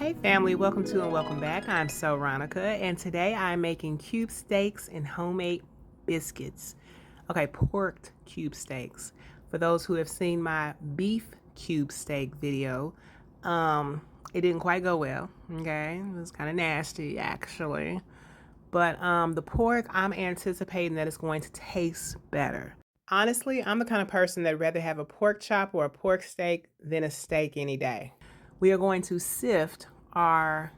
Hey family, welcome to and welcome back. I'm So Ronica, and today I'm making cube steaks and homemade biscuits. Okay, pork cube steaks. For those who have seen my beef cube steak video, it didn't quite go well. Okay, it was kind of nasty actually. But the pork, I'm anticipating that it's going to taste better. Honestly, I'm the kind of person that'd rather have a pork chop or a pork steak than a steak any day. We are going to sift our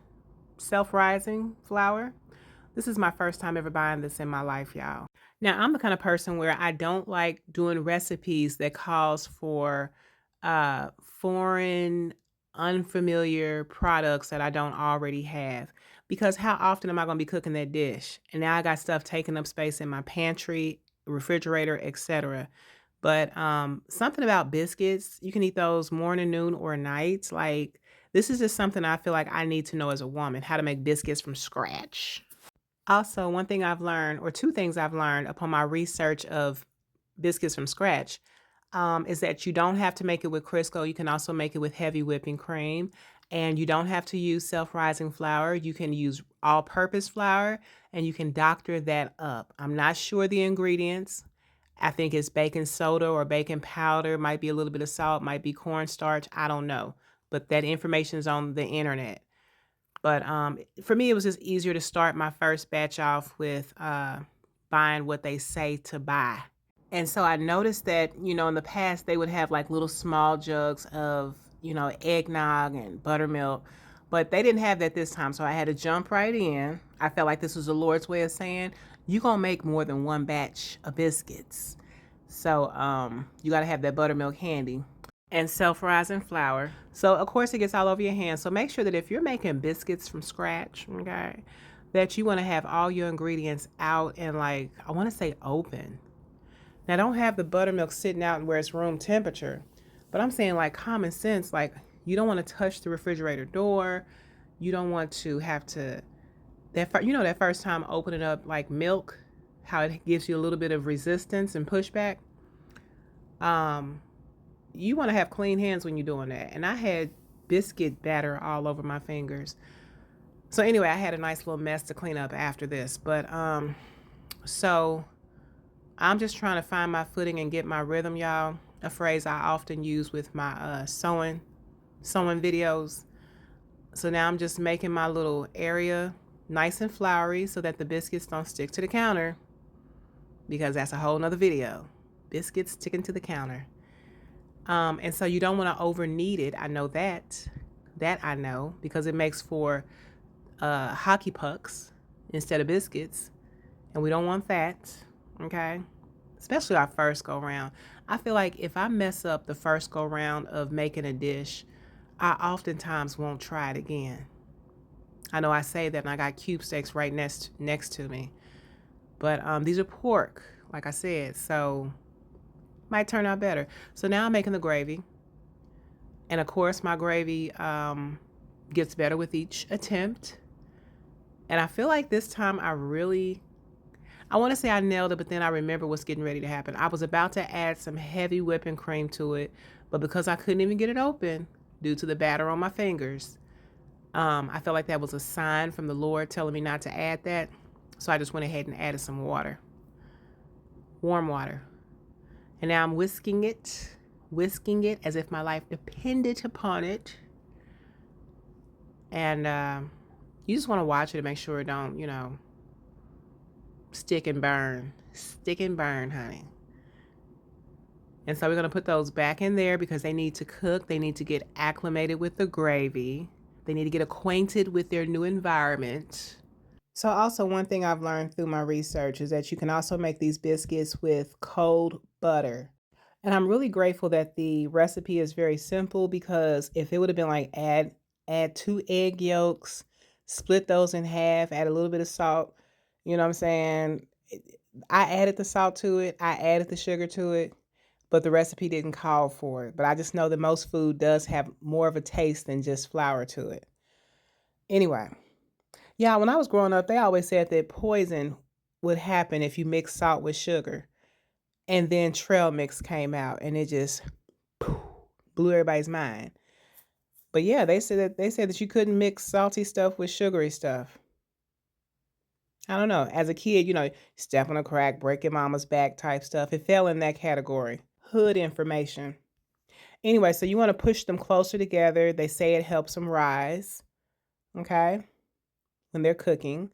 self-rising flour. This is my first time ever buying this in my life, y'all. Now, I'm the kind of person where I don't like doing recipes that calls for foreign, unfamiliar products that I don't already have. Because how often am I going to be cooking that dish? And now I got stuff taking up space in my pantry, refrigerator, etc. But something about biscuits, you can eat those morning, noon, or night. Like, this is just something I feel like I need to know as a woman, how to make biscuits from scratch. Also, one thing I've learned, or two things I've learned upon my research of biscuits from scratch, is that you don't have to make it with Crisco. You can also make it with heavy whipping cream. And you don't have to use self-rising flour. You can use all-purpose flour, and you can doctor that up. I'm not sure the ingredients. I think it's baking soda or baking powder, might be a little bit of salt, might be cornstarch. I don't know. But that information is on the internet. But for me, it was just easier to start my first batch off with buying what they say to buy. And so I noticed that, in the past, they would have like little small jugs of, eggnog and buttermilk, but they didn't have that this time. So I had to jump right in. I felt like this was the Lord's way of saying, you're going to make more than one batch of biscuits. So you got to have that buttermilk handy and self-rising flour. So of course it gets all over your hands. So make sure that if you're making biscuits from scratch, okay, that you want to have all your ingredients out and like, I want to say open. Now don't have the buttermilk sitting out where it's room temperature, but I'm saying like common sense, like you don't want to touch the refrigerator door. You don't want to have to, that first time opening up like milk, how it gives you a little bit of resistance and pushback. You want to have clean hands when you're doing that. And I had biscuit batter all over my fingers. So anyway, I had a nice little mess to clean up after this. But so I'm just trying to find my footing and get my rhythm, y'all. A phrase I often use with my sewing videos. So now I'm just making my little area nice and floury so that the biscuits don't stick to the counter, because that's a whole nother video. Biscuits sticking to the counter. And so you don't want to over knead it. I know that. That I know, because it makes for hockey pucks instead of biscuits. And we don't want that. Okay? Especially our first go round. I feel like if I mess up the first go round of making a dish, I oftentimes won't try it again. I know I say that and I got cube steaks right next to me. But these are pork, like I said. So might turn out better. So now I'm making the gravy. And of course, my gravy gets better with each attempt. And I feel like this time I want to say I nailed it, but then I remember what's getting ready to happen. I was about to add some heavy whipping cream to it, but because I couldn't even get it open due to the batter on my fingers, I felt like that was a sign from the Lord telling me not to add that. So I just went ahead and added some water, warm water. And now I'm whisking it as if my life depended upon it. And you just want to watch it to make sure it don't, stick and burn. Stick and burn, honey. And so we're going to put those back in there because they need to cook. They need to get acclimated with the gravy. They need to get acquainted with their new environment. So also one thing I've learned through my research is that you can also make these biscuits with cold butter. And I'm really grateful that the recipe is very simple, because if it would have been like add 2 egg yolks, split those in half, add a little bit of salt, you know what I'm saying? I added the salt to it, I added the sugar to it, but the recipe didn't call for it. But I just know that most food does have more of a taste than just flour to it. Anyway, yeah, when I was growing up, they always said that poison would happen if you mix salt with sugar. And then trail mix came out and it just blew everybody's mind. But yeah, they said that you couldn't mix salty stuff with sugary stuff. I don't know. As a kid, step on a crack, break your mama's back type stuff. It fell in that category. Hood information. Anyway, so you want to push them closer together. They say it helps them rise, okay, when they're cooking.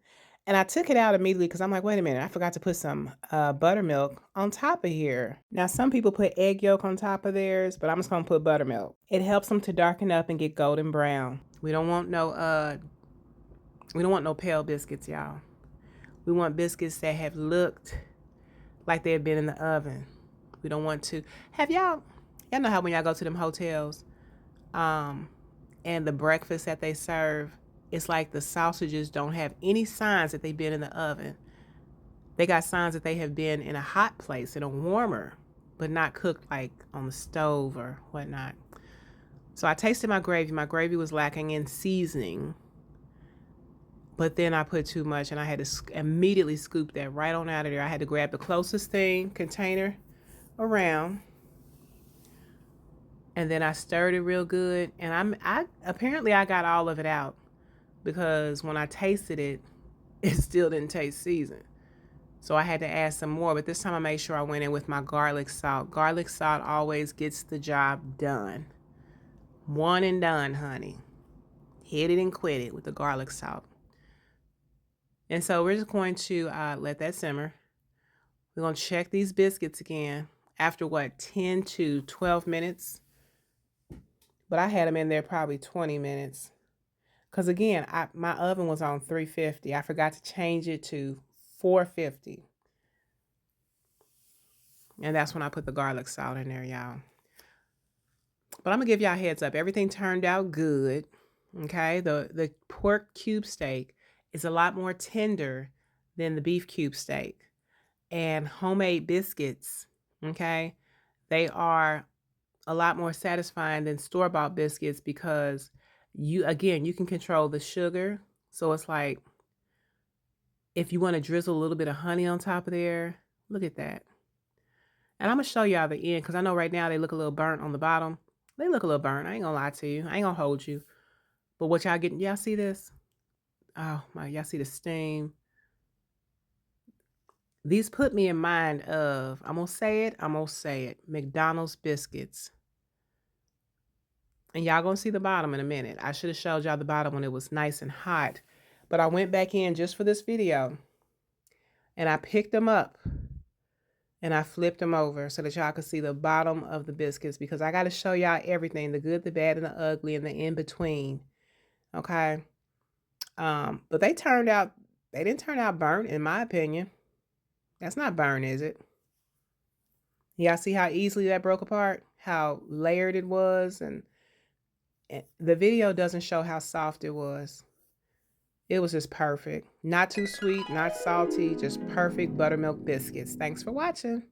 And I took it out immediately because I'm like, wait a minute, I forgot to put some buttermilk on top of here. Now, some people put egg yolk on top of theirs, but I'm just gonna put buttermilk. It helps them to darken up and get golden brown. We don't want no pale biscuits, y'all. We want biscuits that have looked like they have been in the oven. We don't want to. Have y'all know how when y'all go to them hotels, and the breakfast that they serve, it's like the sausages don't have any signs that they've been in the oven. They got signs that they have been in a hot place, in a warmer, but not cooked like on the stove or whatnot. So I tasted my gravy. My gravy was lacking in seasoning, but then I put too much and I had to immediately scoop that right on out of there. I had to grab the closest container around, and then I stirred it real good. And I apparently I got all of it out because when I tasted it, it still didn't taste seasoned. So I had to add some more, but this time I made sure I went in with my garlic salt. Garlic salt always gets the job done. One and done, honey. Hit it and quit it with the garlic salt. And so we're just going to let that simmer. We're going to check these biscuits again after 10 to 12 minutes. But I had them in there probably 20 minutes. Because again, my oven was on 350. I forgot to change it to 450. And that's when I put the garlic salt in there, y'all. But I'm going to give y'all a heads up. Everything turned out good. Okay? The pork cube steak is a lot more tender than the beef cube steak. And homemade biscuits, okay, they are a lot more satisfying than store-bought biscuits because you can control the sugar. So it's like if you want to drizzle a little bit of honey on top of there, look at that. And I'm going to show y'all the end because I know right now they look a little burnt on the bottom. They look a little burnt. I ain't going to lie to you. I ain't going to hold you. But what y'all getting, y'all see this? Oh, my, y'all see the steam? These put me in mind of, I'm going to say it, McDonald's biscuits. And y'all going to see the bottom in a minute. I should have showed y'all the bottom when it was nice and hot. But I went back in just for this video. And I picked them up. And I flipped them over so that y'all could see the bottom of the biscuits. Because I got to show y'all everything. The good, the bad, and the ugly, and the in-between. Okay? But they didn't turn out burnt, in my opinion. That's not burnt, is it? Y'all see how easily that broke apart? How layered it was? And the video doesn't show how soft it was. It was just perfect. Not too sweet, not salty, just perfect buttermilk biscuits. Thanks for watching.